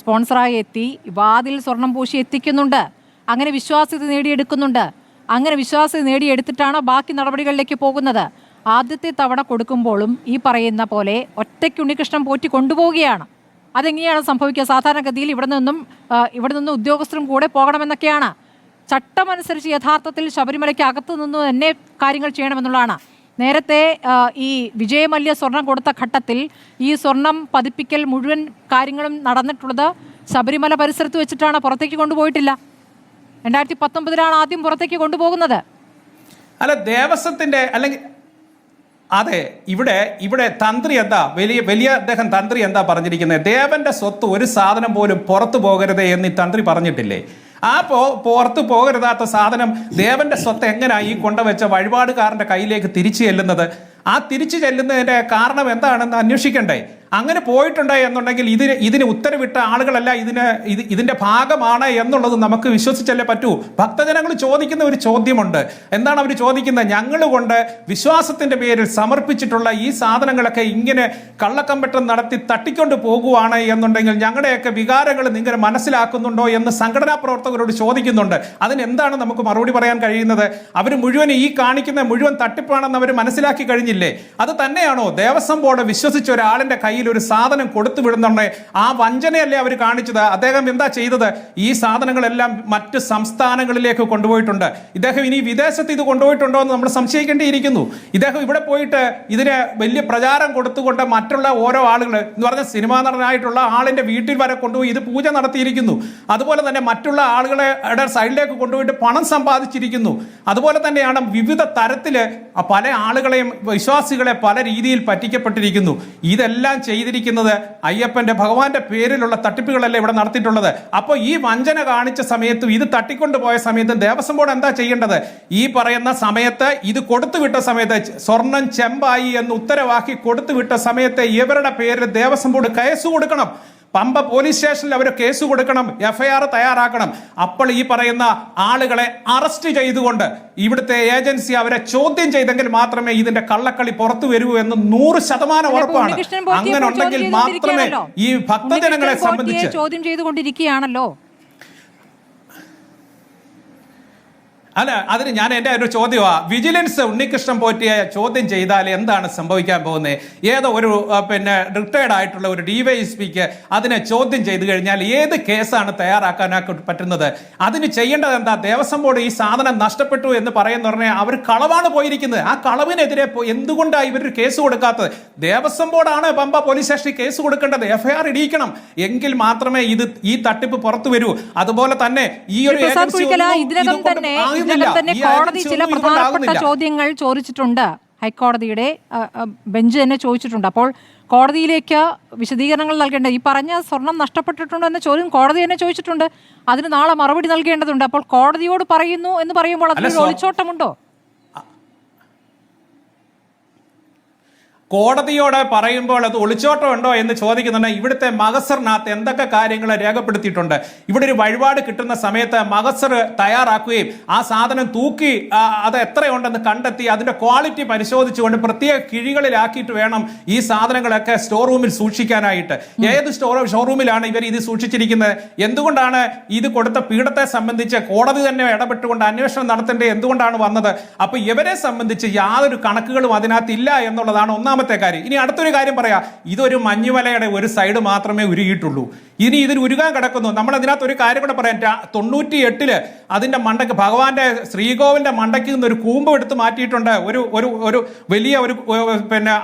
സ്പോൺസറായി എത്തി വാതിൽ സ്വർണം പൂശി എത്തിക്കുന്നുണ്ട്. അങ്ങനെ വിശ്വാസ്യത നേടിയെടുക്കുന്നുണ്ട്. അങ്ങനെ വിശ്വാസ്യത നേടിയെടുത്തിട്ടാണ് ബാക്കി നടപടികളിലേക്ക് പോകുന്നത്. ആദ്യത്തെ തവണ കൊടുക്കുമ്പോഴും ഈ പറയുന്ന പോലെ ഒറ്റയ്ക്ക് ഉണ്ണികൃഷ്ണൻ പോറ്റി കൊണ്ടുപോവുകയാണ്. അതെങ്ങനെയാണ് സംഭവിക്കുക? സാധാരണഗതിയിൽ ഇവിടെ നിന്നും ഉദ്യോഗസ്ഥരും കൂടെ പോകണമെന്നൊക്കെയാണ്. ചട്ടമനുസരിച്ച് യഥാർത്ഥത്തിൽ ശബരിമലയ്ക്ക് അകത്തു നിന്ന് തന്നെ കാര്യങ്ങൾ ചെയ്യണമെന്നുള്ളതാണ്. നേരത്തെ ഈ വിജയമല്യ സ്വർണം കൊടുത്ത ഘട്ടത്തിൽ ഈ സ്വർണം പതിപ്പിക്കൽ മുഴുവൻ കാര്യങ്ങളും നടന്നിട്ടുള്ളത് ശബരിമല പരിസരത്ത് വെച്ചിട്ടാണ്. പുറത്തേക്ക് കൊണ്ടുപോയിട്ടില്ല. 2019 ആദ്യം പുറത്തേക്ക് കൊണ്ടുപോകുന്നത്. അല്ല, ദേവസ്വത്തിന്റെ അല്ലെങ്കിൽ അതെ, ഇവിടെ തന്ത്രി എന്താ വലിയ അദ്ദേഹം തന്ത്രി എന്താ പറഞ്ഞിരിക്കുന്നത്? ദേവന്റെ സ്വത്ത് ഒരു സാധനം പോലും പുറത്തു പോകരുതേ എന്ന് ഈ തന്ത്രി പറഞ്ഞിട്ടില്ലേ? ആ പുറത്തു പോകരുതാത്ത സാധനം ദേവന്റെ സ്വത്ത് എങ്ങനെയാ ഈ കൊണ്ടുവച്ച വഴിപാടുകാരന്റെ കയ്യിലേക്ക് തിരിച്ചു ചെല്ലുന്നത്? ആ തിരിച്ചു ചെല്ലുന്നതിന്റെ കാരണം എന്താണെന്ന് അന്വേഷിക്കണ്ടേ? അങ്ങനെ പോയിട്ടുണ്ടേ എന്നുണ്ടെങ്കിൽ ഇതിന് ഉത്തരവിട്ട ആളുകളല്ല ഇതിന്റെ ഭാഗമാണ് എന്നുള്ളത് നമുക്ക് വിശ്വസിച്ചല്ലേ പറ്റൂ. ഭക്തജനങ്ങൾ ചോദിക്കുന്ന ഒരു ചോദ്യമുണ്ട്. എന്താണ് അവർ ചോദിക്കുന്നത്? ഞങ്ങൾ കൊണ്ട് വിശ്വാസത്തിന്റെ പേരിൽ സമർപ്പിച്ചിട്ടുള്ള ഈ സാധനങ്ങളൊക്കെ ഇങ്ങനെ കള്ളക്കമ്പട്ടം നടത്തി തട്ടിക്കൊണ്ട് പോകുവാണ് എന്നുണ്ടെങ്കിൽ ഞങ്ങളുടെയൊക്കെ വികാരങ്ങൾ നിങ്ങൾ മനസ്സിലാക്കുന്നുണ്ടോ എന്ന് സംഘടനാ പ്രവർത്തകരോട് ചോദിക്കുന്നുണ്ട്. അതിനെന്താണ് നമുക്ക് മറുപടി പറയാൻ കഴിയുന്നത്? അവർ മുഴുവൻ ഈ കാണിക്കുന്ന മുഴുവൻ തട്ടിപ്പാണെന്ന് അവർ മനസ്സിലാക്കി കഴിഞ്ഞില്ലേ? അത് തന്നെയാണോ ദേവസ്വം ബോർഡ് വിശ്വസിച്ച ഒരാളിന്റെ കയ്യിൽ ഒരു സാധനം കൊടുത്തു വിടുന്നുണ്ടേ? ആ വഞ്ചനയല്ലേ അവർ കാണിച്ചത്? അദ്ദേഹം എന്താ ചെയ്തത്? ഈ സാധനങ്ങളെല്ലാം മറ്റ് സംസ്ഥാനങ്ങളിലേക്ക് കൊണ്ടുപോയിട്ടുണ്ട്. ഇദ്ദേഹം ഇനി വിദേശത്ത് ഇത് കൊണ്ടുപോയിട്ടുണ്ടോ എന്ന് നമ്മൾ സംശയിക്കേണ്ടിയിരിക്കുന്നു. ഇദ്ദേഹം ഇവിടെ പോയിട്ട് ഇതിന് വലിയ പ്രചാരം കൊടുത്തുകൊണ്ട് മറ്റുള്ള ഓരോ ആളുകൾ എന്ന് പറഞ്ഞ സിനിമാ നടനായിട്ടുള്ള ആളിന്റെ വീട്ടിൽ വരെ കൊണ്ടുപോയി ഇത് പൂജ നടത്തിയിരിക്കുന്നു. അതുപോലെ തന്നെ മറ്റുള്ള ആളുകളെ സൈഡിലേക്ക് കൊണ്ടുപോയിട്ട് പണം സമ്പാദിച്ചിരിക്കുന്നു. അതുപോലെ തന്നെയാണ് വിവിധ തരത്തില് പല ആളുകളെയും വിശ്വാസികളെ പല രീതിയിൽ പറ്റിക്കപ്പെട്ടിരിക്കുന്നു. ഇതെല്ലാം ചെയ്തിരിക്കുന്നത് അയ്യപ്പന്റെ ഭഗവാന്റെ പേരിലുള്ള തട്ടിപ്പുകളല്ലേ ഇവിടെ നടത്തിയിട്ടുള്ളത്. അപ്പോൾ ഈ വഞ്ചന കാണിച്ച സമയത്തും ഇത് തട്ടിക്കൊണ്ടുപോയ സമയത്തും ദേവസ്വം ബോർഡ് എന്താ ചെയ്യേണ്ടത്? ഈ പറയുന്ന സമയത്ത് ഇത് കൊടുത്തുവിട്ട സമയത്ത് സ്വർണം ചെമ്പായി എന്ന് ഉത്തരവാക്കി കൊടുത്തുവിട്ട സമയത്ത് ഇവരുടെ പേരിൽ ദേവസ്വം ബോർഡ് കേസ് കൊടുക്കണം. പമ്പ പോലീസ് സ്റ്റേഷനിൽ അവർ കേസ് കൊടുക്കണം, FIR തയ്യാറാക്കണം. അപ്പോൾ ഈ പറയുന്ന ആളുകളെ അറസ്റ്റ് ചെയ്തുകൊണ്ട് ഇവിടുത്തെ ഏജൻസി അവരെ ചോദ്യം ചെയ്തെങ്കിൽ മാത്രമേ ഇതിന്റെ കള്ളക്കളി പുറത്തു വരൂ എന്ന് 100% ഉറപ്പാണ്. അങ്ങനെ ഉണ്ടെങ്കിൽ മാത്രമേ ഈ ഭക്തജനങ്ങളെ സംബന്ധിച്ച് ചോദ്യം ചെയ്തുകൊണ്ടിരിക്കുകയാണല്ലോ. അല്ല, അതിന് ഞാൻ എൻ്റെ ഒരു ചോദ്യമാണ്, വിജിലൻസ് ഉണ്ണികൃഷ്ണൻ പോറ്റിയെ ചോദ്യം ചെയ്താൽ എന്താണ് സംഭവിക്കാൻ പോകുന്നത്? ഏതോ ഒരു റിട്ടയർഡ് ആയിട്ടുള്ള ഒരു DYSPക്ക് അതിനെ ചോദ്യം ചെയ്തു കഴിഞ്ഞാൽ ഏത് കേസാണ് തയ്യാറാക്കാനൊക്കെ പറ്റുന്നത്? അതിന് ചെയ്യേണ്ടത് എന്താ? ദേവസ്വം ബോർഡ് ഈ സാധനം നഷ്ടപ്പെട്ടു എന്ന് പറയുന്ന പറഞ്ഞാൽ അവർ കളവാണ് പോയിരിക്കുന്നത്. ആ കളവിനെതിരെ എന്തുകൊണ്ടാണ് ഇവർ കേസ് കൊടുക്കാത്തത്? ദേവസ്വം ബോർഡാണ് പമ്പ പോലീസ് സ്റ്റേഷനിൽ കേസ് കൊടുക്കേണ്ടത്, FIR ഇടിയിക്കണം. എങ്കിൽ മാത്രമേ ഈ തട്ടിപ്പ് പുറത്തു വരൂ. അതുപോലെ തന്നെ ഈ ഒരു കോടതി ചില പ്രധാനപ്പെട്ട ചോദ്യങ്ങൾ ചോദിച്ചിട്ടുണ്ട്. ഹൈക്കോടതിയുടെ ബെഞ്ച് തന്നെ ചോദിച്ചിട്ടുണ്ട്. അപ്പോൾ കോടതിയിലേക്ക് വിശദീകരണങ്ങൾ നൽകേണ്ടത്, ഈ പറഞ്ഞ സ്വർണം നഷ്ടപ്പെട്ടിട്ടുണ്ടോ എന്ന ചോദ്യം കോടതി തന്നെ ചോദിച്ചിട്ടുണ്ട്. അതിന് നാളെ മറുപടി നൽകേണ്ടതുണ്ട്. അപ്പോൾ കോടതിയോട് പറയുന്നു എന്ന് പറയുമ്പോൾ അതിൽ ഒളിച്ചോട്ടമുണ്ടോ? കോടതിയോട് പറയുമ്പോൾ അത് ഒളിച്ചോട്ടം ഉണ്ടോ എന്ന് ചോദിക്കുന്നുണ്ട്. ഇവിടുത്തെ മഹസറിനകത്ത് എന്തൊക്കെ കാര്യങ്ങൾ രേഖപ്പെടുത്തിയിട്ടുണ്ട്? ഇവിടെ ഒരു വഴിപാട് കിട്ടുന്ന സമയത്ത് മഹസർ തയ്യാറാക്കുകയും ആ സാധനം തൂക്കി അത് എത്രയുണ്ടെന്ന് കണ്ടെത്തി അതിന്റെ ക്വാളിറ്റി പരിശോധിച്ചുകൊണ്ട് പ്രത്യേക കിഴികളിലാക്കിയിട്ട് വേണം ഈ സാധനങ്ങളൊക്കെ സ്റ്റോർ റൂമിൽ സൂക്ഷിക്കാനായിട്ട്. ഏത് ഷോറൂമിലാണ് ഇവർ ഇത് സൂക്ഷിച്ചിരിക്കുന്നത്? എന്തുകൊണ്ടാണ് ഇത് കൊടുത്ത പീഠത്തെ സംബന്ധിച്ച് കോടതി തന്നെ ഇടപെട്ടുകൊണ്ട് അന്വേഷണം നടത്തേണ്ടത് എന്തുകൊണ്ടാണ് വന്നത്? അപ്പൊ ഇവരെ സംബന്ധിച്ച് യാതൊരു കണക്കുകളും അതിനകത്ത് ഇല്ല എന്നുള്ളതാണ് ഒന്നാമത്തെ കാര്യം. ഇനി അടുത്തൊരു കാര്യം പറയാം, ഇതൊരു മഞ്ഞുമലയുടെ ഒരു സൈഡ് മാത്രമേ ഉരുകിയിട്ടുള്ളൂ. ഇനി ഇതിന് ഉരുകാൻ കിടക്കുന്നു. നമ്മൾ അതിനകത്ത് ഒരു കാര്യം കൂടെ പറയാം. 98 അതിന്റെ മണ്ടയ്ക്ക് ഭഗവാന്റെ ശ്രീകോവിലിന്റെ മണ്ടയ്ക്ക് നിന്ന് ഒരു കൂമ്പ് എടുത്ത് മാറ്റിയിട്ടുണ്ട്. ഒരു വലിയ ഒരു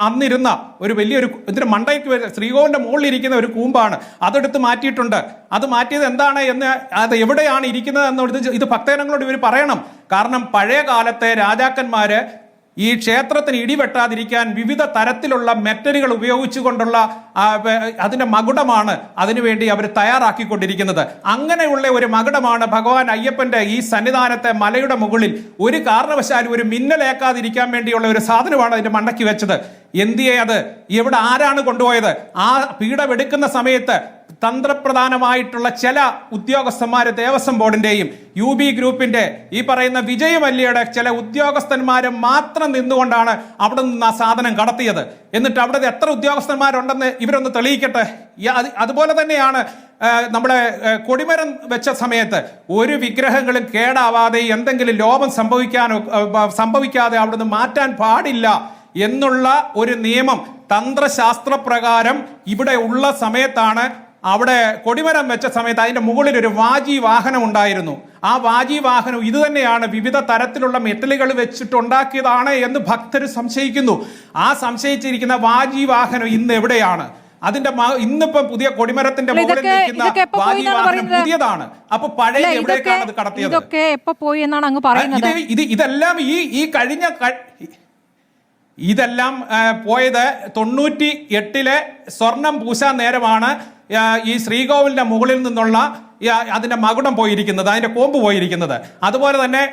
അന്നിരുന്ന ഒരു വലിയൊരു ഇതിന്റെ മണ്ടയ്ക്ക് ശ്രീകോവിലിന്റെ മുകളിൽ ഇരിക്കുന്ന ഒരു കൂമ്പാണ്, അതെടുത്ത് മാറ്റിയിട്ടുണ്ട്. അത് മാറ്റിയത് എന്താണ് എന്ന്, അത് എവിടെയാണ് ഇരിക്കുന്നത് എന്നുള്ളത് ഇത് ഭക്തജനങ്ങളോട് ഇവർ പറയണം. കാരണം പഴയ കാലത്തെ രാജാക്കന്മാര് ഈ ക്ഷേത്രത്തിന് ഇടിവെട്ടാതിരിക്കാൻ വിവിധ തരത്തിലുള്ള മെറ്റലുകൾ ഉപയോഗിച്ചുകൊണ്ടുള്ള അതിന്റെ മകുടമാണ് അതിനുവേണ്ടി അവർ തയ്യാറാക്കിക്കൊണ്ടിരിക്കുന്നത്. അങ്ങനെയുള്ള ഒരു മകുടമാണ് ഭഗവാൻ അയ്യപ്പന്റെ ഈ സന്നിധാനത്തെ മലയുടെ മുകളിൽ ഒരു കാരണവശാലും ഒരു മിന്നലേക്കാതിരിക്കാൻ വേണ്ടിയുള്ള ഒരു സാധനമാണ് അതിന്റെ മണ്ടയ്ക്ക് വെച്ചത്. എന്തിയെ അത് എവിടെ ആരാണ് കൊണ്ടുപോയത്? ആ പീഠം എടുക്കുന്ന സമയത്ത് തന്ത്രപ്രധാനമായിട്ടുള്ള ചില ഉദ്യോഗസ്ഥന്മാര് ദേവസ്വം ബോർഡിന്റെയും UB ഗ്രൂപ്പിന്റെ ഈ പറയുന്ന വിജയമല്യയുടെ ചില ഉദ്യോഗസ്ഥന്മാര് മാത്രം നിന്നുകൊണ്ടാണ് അവിടെ നിന്ന് ആ സാധനം കടത്തിയത്. എന്നിട്ട് അവിടെ എത്ര ഉദ്യോഗസ്ഥന്മാരുണ്ടെന്ന് ഇവരൊന്ന് തെളിയിക്കട്ടെ. അതുപോലെ തന്നെയാണ് നമ്മുടെ കൊടിമരം വെച്ച സമയത്ത് ഒരു വിഗ്രഹങ്ങളും കേടാവാതെ എന്തെങ്കിലും ലോപം സംഭവിക്കാതെ അവിടുന്ന് മാറ്റാൻ പാടില്ല എന്നുള്ള ഒരു നിയമം തന്ത്രശാസ്ത്രപ്രകാരം ഇവിടെ ഉള്ള സമയത്താണ് അവിടെ കൊടിമരം വെച്ച സമയത്ത് അതിന്റെ മുകളിൽ ഒരു വാജി വാഹനം ഉണ്ടായിരുന്നു. ആ വാജി വാഹനം ഇത് തന്നെയാണ് വിവിധ തരത്തിലുള്ള മെറ്റലുകൾ വെച്ചിട്ടുണ്ടാക്കിയതാണ് എന്ന് ഭക്തർ സംശയിക്കുന്നു. ആ സംശയിച്ചിരിക്കുന്ന വാജി വാഹനം ഇന്ന് എവിടെയാണ്? അതിന്റെ ഇന്നിപ്പം പുതിയ കൊടിമരത്തിന്റെ മുകളിൽ നിൽക്കുന്ന വാജി വാഹനം പുതിയതാണ്. അപ്പൊ പഴയ എവിടേക്കാണ് അത് കടത്തിയത്? ഇതൊക്കെ എപ്പോ പോയി എന്നാണ് അങ്ങ് പറയുന്നത്? ഇതെല്ലാം ഈ കഴിഞ്ഞ ഇതെല്ലാം പോയത് 98 സ്വർണം പൂശാൻ നേരമാണ് ഈ ശ്രീകോവിലിന്റെ മുകളിൽ നിന്നുള്ള അതിന്റെ മകുടം പോയിരിക്കുന്നത്, അതിന്റെ കോമ്പ് പോയിരിക്കുന്നത്. അതുപോലെ തന്നെ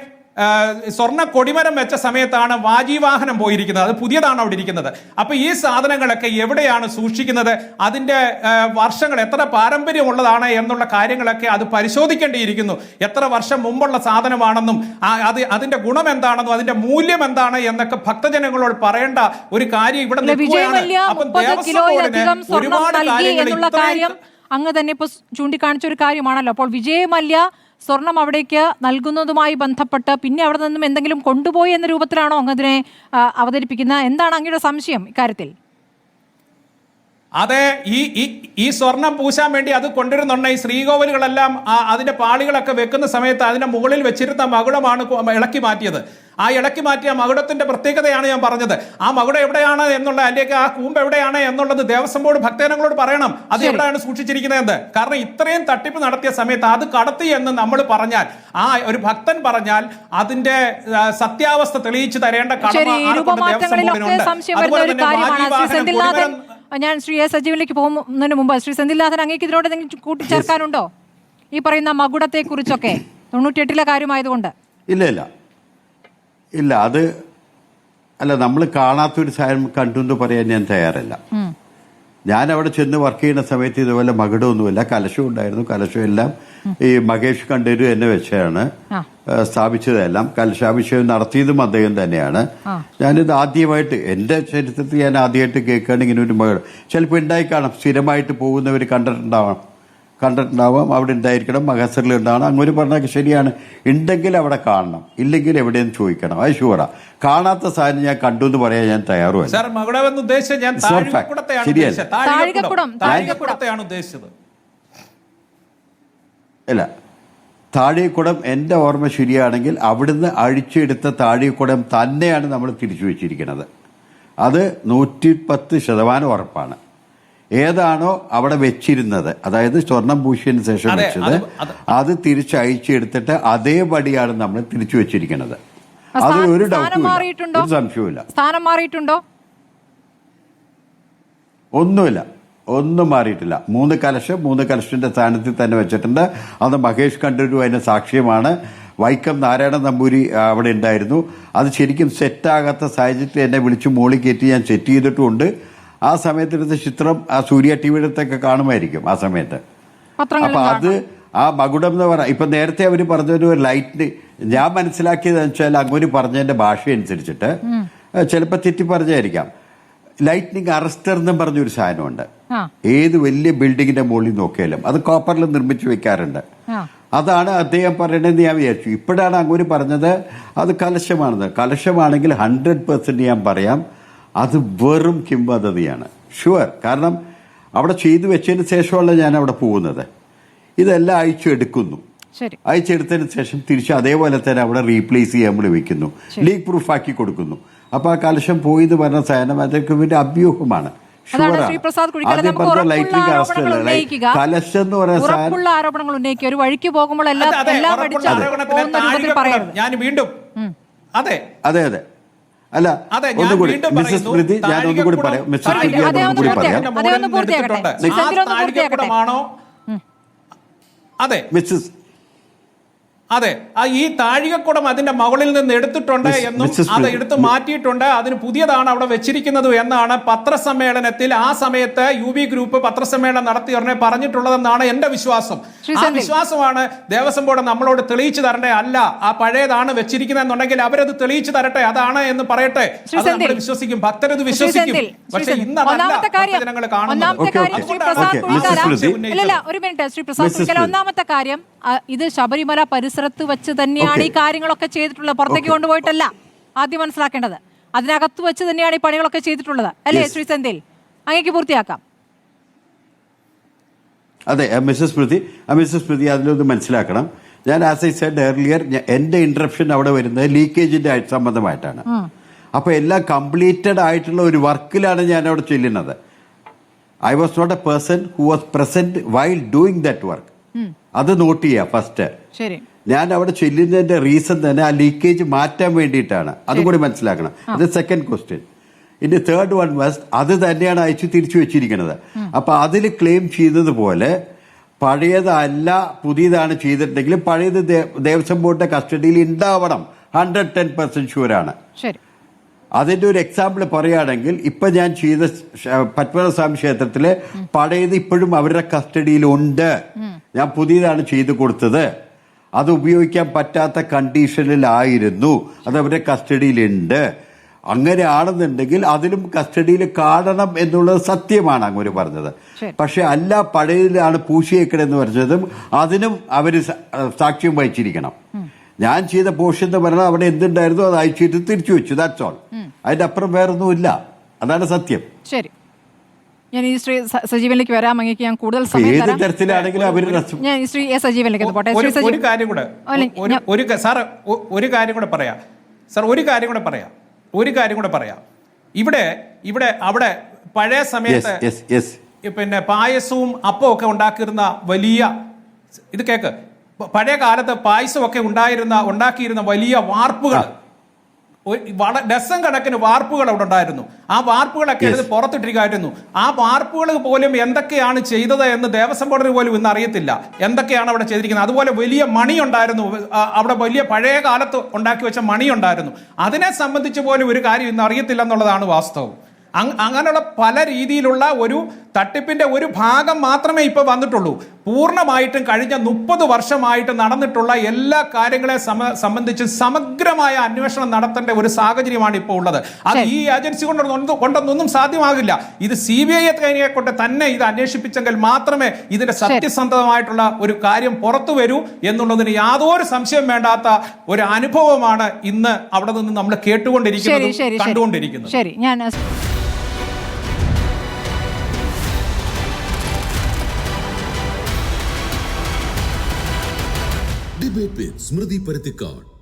സ്വർണ്ണ കൊടിമരം വെച്ച സമയത്താണ് വാജീവാഹനം പോയിരിക്കുന്നത്, അത് പുതിയതാണ് അവിടെ ഇരിക്കുന്നത്. അപ്പൊ ഈ സാധനങ്ങളൊക്കെ എവിടെയാണ് സൂക്ഷിക്കുന്നത്? അതിന്റെ വർഷങ്ങൾ എത്ര പാരമ്പര്യമുള്ളതാണ് എന്നുള്ള കാര്യങ്ങളൊക്കെ അത് പരിശോധിക്കേണ്ടിയിരിക്കുന്നു. എത്ര വർഷം മുമ്പുള്ള സാധനമാണെന്നും അതിന്റെ ഗുണം എന്താണെന്നും അതിന്റെ മൂല്യം എന്താണ് എന്നൊക്കെ ഭക്തജനങ്ങളോട് പറയേണ്ട ഒരു കാര്യം ഇവിടെ നിൽക്കുകയാണ്. അപ്പം ദേവസ്വം ബോർഡിന് ഒരുപാട് കാര്യങ്ങൾ അങ്ങ് തന്നെ ഇപ്പൊ ചൂണ്ടിക്കാണിച്ച ഒരു കാര്യമാണല്ലോ. അപ്പോൾ വിജയ് മല്യ സ്വർണം അവിടേക്ക് നൽകുന്നതുമായി ബന്ധപ്പെട്ട് പിന്നെ അവിടെ നിന്നും എന്തെങ്കിലും കൊണ്ടുപോയി എന്ന രൂപത്തിലാണോ അങ്ങ് അതിനെ അവതരിപ്പിക്കുന്നത്? എന്താണ് അങ്ങയുടെ സംശയം ഇക്കാര്യത്തിൽ? അതെ, ഈ സ്വർണം പൂശാൻ വേണ്ടി അത് കൊണ്ടുവരുന്നുണ്ട്. ഈ ശ്രീകോവിലുകളെല്ലാം അതിന്റെ പാളികളൊക്കെ വെക്കുന്ന സമയത്ത് അതിന്റെ മുകളിൽ വെച്ചിരുന്ന മകുടമാണ് ഇളക്കി മാറ്റിയത്. ആ ഇളക്കി മാറ്റിയ മകുടത്തിന്റെ പ്രത്യേകതയാണ് ഞാൻ പറഞ്ഞത്. ആ മകുടം എവിടെയാണ് എന്നുള്ള, അല്ലെങ്കിൽ ആ കൂമ്പ് എവിടെയാണ് എന്നുള്ളത് ദേവസ്വം ബോർഡ് ഭക്തജനങ്ങളോട് പറയണം. അത് എവിടെയാണ് സൂക്ഷിച്ചിരിക്കുന്നത്? കാരണം ഇത്രയും തട്ടിപ്പ് നടത്തിയ സമയത്ത് അത് കടത്തി എന്ന് നമ്മൾ പറഞ്ഞാൽ, ആ ഒരു ഭക്തൻ പറഞ്ഞാൽ അതിന്റെ സത്യാവസ്ഥ തെളിയിച്ചു തരേണ്ട കടമ ദേവസ്വം ബോർഡിനുണ്ട്. ഞാൻ ശ്രീ എസ് സജീവനിലേക്ക് പോകുന്നതിന് മുമ്പ് ശ്രീ സെന്തിൽനാഥൻ, അങ്ങേക്ക് ഇതിനോട് എന്തെങ്കിലും കൂട്ടിച്ചേർക്കാനുണ്ടോ ഈ പറയുന്ന മകുടത്തെ കുറിച്ചൊക്കെ? 98 കാര്യമായതുകൊണ്ട്. ഇല്ല, അത് അല്ല, നമ്മൾ കാണാത്തൊരു സാധനം കണ്ടു എന്ന് പറയാൻ ഞാൻ തയ്യാറല്ല. ഞാൻ അവിടെ ചെന്ന് വർക്ക് ചെയ്യുന്ന സമയത്ത് ഇതുപോലെ മകുടമൊന്നുമില്ല, കലശം ഉണ്ടായിരുന്നു. കലശം എല്ലാം ഈ മഹേഷ് കണ്ടൂര് എന്നെ വെച്ചാണ് സ്ഥാപിച്ചതെല്ലാം. കലശാഭിഷേകം നടത്തിയതും അദ്ദേഹം തന്നെയാണ്. ഞാനിത് ആദ്യമായിട്ട് എന്റെ ചരിത്രത്തിൽ ഞാൻ ആദ്യമായിട്ട് കേൾക്കുകയാണ് ഇങ്ങനെ ഒരു മകുടം. ചിലപ്പോൾ ഉണ്ടായി കാണാം, സ്ഥിരമായിട്ട് പോകുന്നവർ കണ്ടിട്ടുണ്ടാവാം, അവിടെ ഉണ്ടായിരിക്കണം, മഹസറിൽ ഉണ്ടാവണം. അങ്ങനെ പറഞ്ഞാൽ ശരിയാണ്. ഉണ്ടെങ്കിൽ അവിടെ കാണണം, ഇല്ലെങ്കിൽ എവിടെയെന്ന് ചോദിക്കണം. അത് ഷുവറാ. കാണാത്ത സാധനം ഞാൻ കണ്ടു എന്ന് പറയാൻ ഞാൻ തയ്യാറുമല്ല. അല്ല, താഴെക്കുടം എന്റെ ഓർമ്മ ശരിയാണെങ്കിൽ അവിടുന്ന് അഴിച്ചെടുത്ത താഴെക്കുടം തന്നെയാണ് നമ്മൾ തിരിച്ചു വെച്ചിരിക്കുന്നത്. അത് 110% ഉറപ്പാണ്. ഏതാണോ അവിടെ വെച്ചിരുന്നത്, അതായത് സ്വർണം പൂശിയതിനു ശേഷം വെച്ചത്, അത് തിരിച്ചയച്ചെടുത്തിട്ട് അതേപടിയാണ് നമ്മൾ തിരിച്ചു വെച്ചിരിക്കുന്നത്. അത് ഒരു ഡൗട്ടും ഒരു സംശയവുമില്ല. സ്ഥാനം മാറിയിട്ടുണ്ടോ? ഒന്നും മാറിയിട്ടില്ല. 3 കലശത്തിന്റെ സ്ഥാനത്തിൽ തന്നെ വെച്ചിട്ടുണ്ട്. അത് മഹേഷ് കണ്ടൂരു അതിന് സാക്ഷ്യമാണ്. വൈക്കം നാരായണ നമ്പൂരി അവിടെ ഉണ്ടായിരുന്നു. അത് ശരിക്കും സെറ്റാകാത്ത സാഹചര്യത്തിൽ എന്നെ വിളിച്ച് മോളിൽ കയറ്റി ഞാൻ സെറ്റ് ചെയ്തിട്ടുമുണ്ട്. ആ സമയത്തെടുത്ത ചിത്രം ആ സൂര്യ ടിവിയുടെ അടുത്തൊക്കെ കാണുമായിരിക്കും ആ സമയത്ത്. അപ്പൊ അത് ആ മകുടം എന്ന് പറയാം. ഇപ്പൊ നേരത്തെ അവര് പറഞ്ഞൊരു ലൈറ്റ്, ഞാൻ മനസ്സിലാക്കിയതെന്ന് വെച്ചാൽ അങ്ങോട്ട് പറഞ്ഞതിന്റെ ഭാഷ അനുസരിച്ചിട്ട് ചിലപ്പോൾ തെറ്റി പറഞ്ഞായിരിക്കാം. ലൈറ്റ്നിങ് അറസ്റ്റർ എന്നും പറഞ്ഞൊരു സാധനമുണ്ട്. ഏത് വലിയ ബിൽഡിങ്ങിന്റെ മുകളിൽ നോക്കിയാലും അത് കോപ്പറിൽ നിർമ്മിച്ചു വെക്കാറുണ്ട്. അതാണ് അദ്ദേഹം പറയണതെന്ന് ഞാൻ വിചാരിച്ചു. ഇപ്പോഴാണ് അങ്ങോട്ട് പറഞ്ഞത് അത് കലശമാണെന്ന്. കലശമാണെങ്കിൽ 100% ഞാൻ പറയാം അത് വെറും കിംവദന്തിയാണ്. ഷുവർ. കാരണം അവിടെ ചെയ്തു വെച്ചതിന് ശേഷമല്ല ഞാൻ അവിടെ പോകുന്നത്. ഇതെല്ലാം അയച്ചെടുത്തതിന് ശേഷം തിരിച്ച് അതേപോലെ തന്നെ അവിടെ റീപ്ലേസ് ചെയ്യാൻ വേണ്ടി വെക്കുന്നു, ലീക്ക് പ്രൂഫ് ആക്കി കൊടുക്കുന്നു. അപ്പൊ ആ കലശം പോയത് പറഞ്ഞ സാധനം അതൊക്കെ വലിയ അഭ്യൂഹമാണ്. ഞാൻ വീണ്ടും അതെ അല്ല ഒന്നുകൂടി മിസ്സസ് സ്മൃതി, ഞാൻ ഒന്നുകൂടി പറയാം. മിസ്സസ് സ്മൃതി ഒന്നുകൂടി പറയാം. അതെ, മിസ്സസ് അതെ, ഈ താഴികക്കുടം അതിന്റെ മുകളിൽ നിന്ന് എടുത്തിട്ടുണ്ട് എന്നും അത് എടുത്ത് മാറ്റിയിട്ടുണ്ട്, അതിന് പുതിയതാണ് അവിടെ വെച്ചിരിക്കുന്നത് എന്നാണ് പത്രസമ്മേളനത്തിൽ ആ സമയത്ത് UB ഗ്രൂപ്പ് പത്രസമ്മേളനം നടത്തി ഉടനെ പറഞ്ഞിട്ടുള്ളതെന്നാണ് എന്റെ വിശ്വാസം. ആ വിശ്വാസമാണ് ദേവസ്വം ബോർഡ് നമ്മളോട് തെളിയിച്ചു തരണ്ടേ. അല്ല, ആ പഴയതാണ് വെച്ചിരിക്കുന്നതെന്നുണ്ടെങ്കിൽ അവരത് തെളിയിച്ചു തരട്ടെ, അതാണ് എന്ന് പറയട്ടെ. അത് നമ്മൾ വിശ്വസിക്കും, ഭക്തരത് വിശ്വസിക്കും. പക്ഷെ ഇന്ന് ജനങ്ങൾ കാണുന്നത്. ഒരു മിനിറ്റ് ശ്രീ പ്രസാദ്, ഒന്നാമത്തെ കാര്യം ഇത് ശബരിമല പരിസരത്ത് വെച്ച് തന്നെയാണ് ഈ കാര്യങ്ങളൊക്കെ ചെയ്തിട്ടുള്ളത്, പുറത്തേക്ക് കൊണ്ടുപോയിട്ടല്ല. ആദ്യം മനസ്സിലാക്കേണ്ടത് അതിനകത്ത് വെച്ച് തന്നെയാണ് ഈ പണികളൊക്കെ ചെയ്തിട്ടുള്ളത്, അല്ലേ ശ്രീ സെന്തിൽ? അങ്ങേക്ക് പൂർത്തിയാക്കാം. അതെ മിസ്സസ് സ്മൃതി അതിലൊന്ന് മനസ്സിലാക്കണം. ഞാൻ ആസ് ഐ സെഡ് ഏർലിയർ, എന്റെ ഇന്ററപ്ഷൻ അവിടെ വരുന്നത് ലീക്കേജിന്റെ സംബന്ധമായിട്ടാണ്. അപ്പൊ എല്ലാം കംപ്ലീറ്റഡ് ആയിട്ടുള്ള ഒരു വർക്കിലാണ് ഞാൻ അവിടെ ചെല്ലുന്നത്. I was not a person who was present while doing that work. അത് നോട്ട് ചെയ്യാം ഫസ്റ്റ്. ഞാൻ അവിടെ ചെല്ലുന്നതിന്റെ റീസൺ തന്നെ ആ ലീക്കേജ് മാറ്റാൻ വേണ്ടിയിട്ടാണ്, അതുകൂടി മനസ്സിലാക്കണം. അത് സെക്കൻഡ് ക്വസ്റ്റ്യൻ. ഇനി തേർഡ് വൺ വാസ്, അത് തന്നെയാണ് അയച്ചു തിരിച്ചു വെച്ചിരിക്കുന്നത്. അപ്പൊ അതിൽ ക്ലെയിം ചെയ്തതുപോലെ പഴയതല്ല പുതിയതാണ് ചെയ്തിട്ടുണ്ടെങ്കിൽ പഴയത് ദേവസ്വം ബോർഡിന്റെ കസ്റ്റഡിയിൽ ഉണ്ടാവണം. 110% ഷുവറാണ്. അതിന്റെ ഒരു എക്സാമ്പിൾ പറയുകയാണെങ്കിൽ ഇപ്പൊ ഞാൻ ചെയ്ത പത്മനാഭസ്വാമി ക്ഷേത്രത്തില് പഴയത് ഇപ്പോഴും അവരുടെ കസ്റ്റഡിയിലുണ്ട്. ഞാൻ പുതിയതാണ് ചെയ്തു കൊടുത്തത്. അത് ഉപയോഗിക്കാൻ പറ്റാത്ത കണ്ടീഷനിലായിരുന്നു, അത് അവരുടെ കസ്റ്റഡിയിലുണ്ട്. അങ്ങനെയാണെന്നുണ്ടെങ്കിൽ അതിലും കസ്റ്റഡിയിൽ കാണണം എന്നുള്ളത് സത്യമാണ് അങ്ങോട്ട് പറഞ്ഞത്. പക്ഷെ അല്ല പഴയതിലാണ് പൂശിയേക്കണെന്ന് പറഞ്ഞതും അതിനും അവര് സാക്ഷ്യം വഹിച്ചിരിക്കണം. ഞാൻ ചെയ്ത പോർഷൻ എന്ന് പറഞ്ഞാൽ അവിടെ എന്തുണ്ടായിരുന്നു അത് അയച്ചിട്ട് തിരിച്ചു വെച്ചു, ദാറ്റ്സ് ഓൾ. അതിന്റെ അപ്പുറം വേറൊന്നുമില്ല, അതാണ് സത്യം. ശരി, ഞാൻ ഈ ശ്രീ സജീവനിലേക്ക് വരാം. അങ്ങേക്ക് ഞാൻ കൂടുതൽ സമയം ഏത് തരത്തിലാണെങ്കിലും ഞാൻ ശ്രീ എ സജീവനിലേക്ക് പോട്ടെ. ഒരു കാര്യം കൂടെ പറയാം സാർ, ഒരു കാര്യം കൂടെ പറയാം. ഇവിടെ അവിടെ പഴയ സമയത്ത് പിന്നെ പായസവും അപ്പവും ഒക്കെ ഉണ്ടാക്കിയിരുന്ന വലിയ ഇത് കേക്ക്, പഴയ കാലത്ത് പായസമൊക്കെ ഉണ്ടാക്കിയിരുന്ന വലിയ വാർപ്പുകൾ, ഡസൻ കണക്കിന് വാർപ്പുകൾ അവിടെ ഉണ്ടായിരുന്നു. ആ വാർപ്പുകളൊക്കെ എടുത്ത് പുറത്തിട്ടിരിക്കുകയായിരുന്നു. ആ വാർപ്പുകൾ പോലും എന്തൊക്കെയാണ് ചെയ്തത് എന്ന് ദേവസ്വം ബോർഡിന് പോലും ഇന്ന് അറിയത്തില്ല, എന്തൊക്കെയാണ് അവിടെ ചെയ്തിരിക്കുന്നത്. അതുപോലെ വലിയ മണി ഉണ്ടായിരുന്നു അവിടെ, വലിയ പഴയ കാലത്ത് ഉണ്ടാക്കി വെച്ച മണി ഉണ്ടായിരുന്നു. അതിനെ സംബന്ധിച്ച് പോലും ഒരു കാര്യം ഇന്ന് അറിയത്തില്ല എന്നുള്ളതാണ് വാസ്തവം. അങ്ങനെയുള്ള പല രീതിയിലുള്ള ഒരു തട്ടിപ്പിന്റെ ഒരു ഭാഗം മാത്രമേ ഇപ്പൊ വന്നിട്ടുള്ളൂ. പൂർണ്ണമായിട്ടും കഴിഞ്ഞ 30 വർഷമായിട്ട് നടന്നിട്ടുള്ള എല്ലാ കാര്യങ്ങളെ സംബന്ധിച്ച് സമഗ്രമായ അന്വേഷണം നടത്തേണ്ട ഒരു സാഹചര്യമാണ് ഇപ്പോൾ ഉള്ളത്. അത് ഈ ഏജൻസി കൊണ്ടൊന്നും സാധ്യമാകില്ല. ഇത് CBI കൊണ്ട് തന്നെ ഇത് അന്വേഷിപ്പിച്ചെങ്കിൽ മാത്രമേ ഇതിന്റെ സത്യസന്ധമായിട്ടുള്ള ഒരു കാര്യം പുറത്തു വരൂ എന്നുള്ളതിന് യാതൊരു സംശയം വേണ്ടാത്ത ഒരു അനുഭവമാണ് ഇന്ന് അവിടെ നിന്ന് നമ്മൾ കേട്ടുകൊണ്ടിരിക്കുന്നത്, കണ്ടുകൊണ്ടിരിക്കുന്നത്. ശരി, ഞാൻ Debate with Smriti Parithikar.